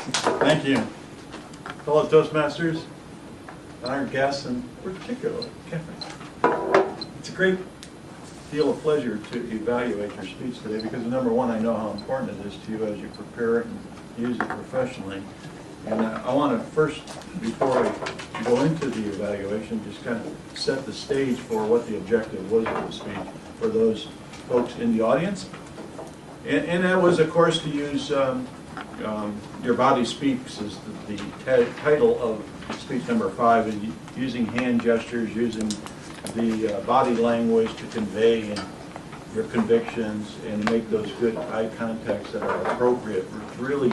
Thank you. Fellow Toastmasters, and our guests, and particularly Catherine. It's a great deal of pleasure to evaluate your speech today because, number one, I know how important it is to you as you prepare it and use it professionally. And I want to first, before I go into the evaluation, just kind of set the stage for what the objective was of the speech for those folks in the audience. And that was, of course, to use Your Body Speaks is the title of speech number 5, and using hand gestures, using the body language to convey your convictions and make those good eye contacts that are appropriate, which really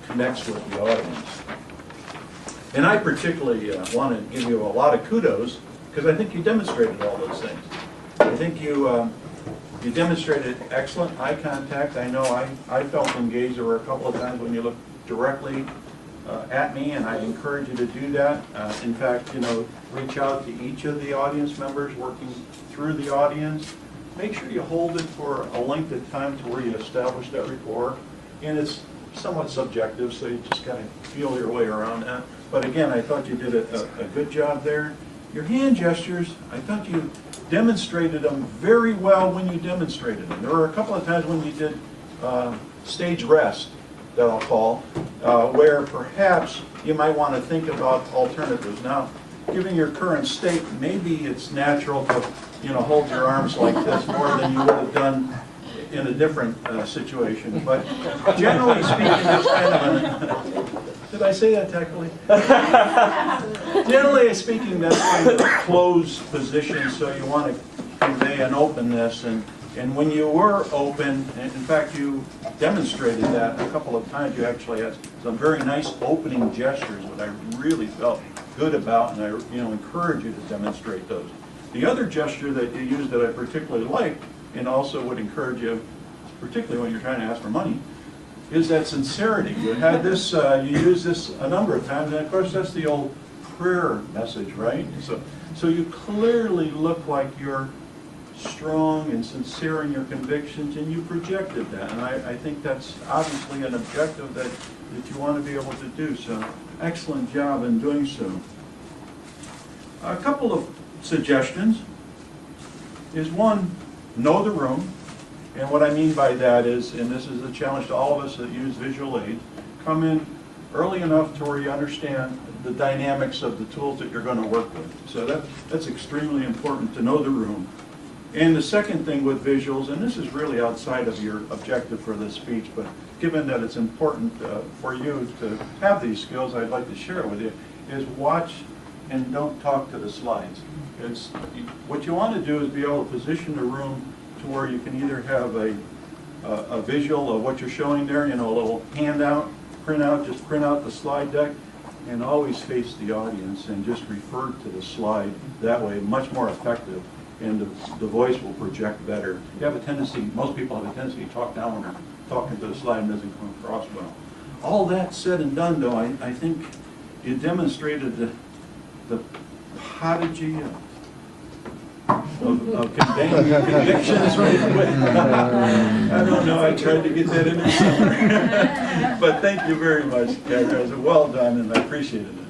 connects with the audience. And I particularly want to give you a lot of kudos because I think you demonstrated all those things. I think you demonstrated excellent eye contact. I know I felt engaged. There were a couple of times when you looked directly at me, and I encourage you to do that. In fact, reach out to each of the audience members working through the audience. Make sure you hold it for a length of time to where you establish that rapport. And it's somewhat subjective, so you just got to feel your way around that. But again, I thought you did a good job there. Your hand gestures, I thought you demonstrated them very well when you demonstrated them. There were a couple of times when you did stage rest, that I'll call, where perhaps you might want to think about alternatives. Now, given your current state, maybe it's natural to hold your arms like this more than you would have done in a different situation. But generally speaking, it's kind of a... Did I say that technically? Generally speaking, that's kind of a closed position, so you want to convey an openness. And when you were open, and in fact you demonstrated that a couple of times, you actually had some very nice opening gestures that I really felt good about, and I encourage you to demonstrate those. The other gesture that you used that I particularly liked, and also would encourage you, particularly when you're trying to ask for money, is that sincerity. You had this, you used this a number of times, and of course that's the old prayer message, right? So you clearly look like you're strong and sincere in your convictions, and you projected that, and I think that's obviously an objective that you want to be able to do, so excellent job in doing so. A couple of suggestions is one, know the room. And what I mean by that is, and this is a challenge to all of us that use visual aids, come in early enough to where you understand the dynamics of the tools that you're going to work with. So that's extremely important to know the room. And the second thing with visuals, and this is really outside of your objective for this speech, but given that it's important for you to have these skills, I'd like to share it with you, is watch and don't talk to the slides. What you want to do is be able to position the room to where you can either have a visual of what you're showing there, a little handout, just print out the slide deck, and always face the audience and just refer to the slide. That way, much more effective, and the voice will project better. You have a tendency, most people have a tendency to talk down when they're talking to the slide and doesn't come across well. All that said and done, though, I think you demonstrated the prodigy of conveying your convictions right away. I don't know, I tried to get that in there somewhere. But thank you very much, Catherine. It was well done, and I appreciated it.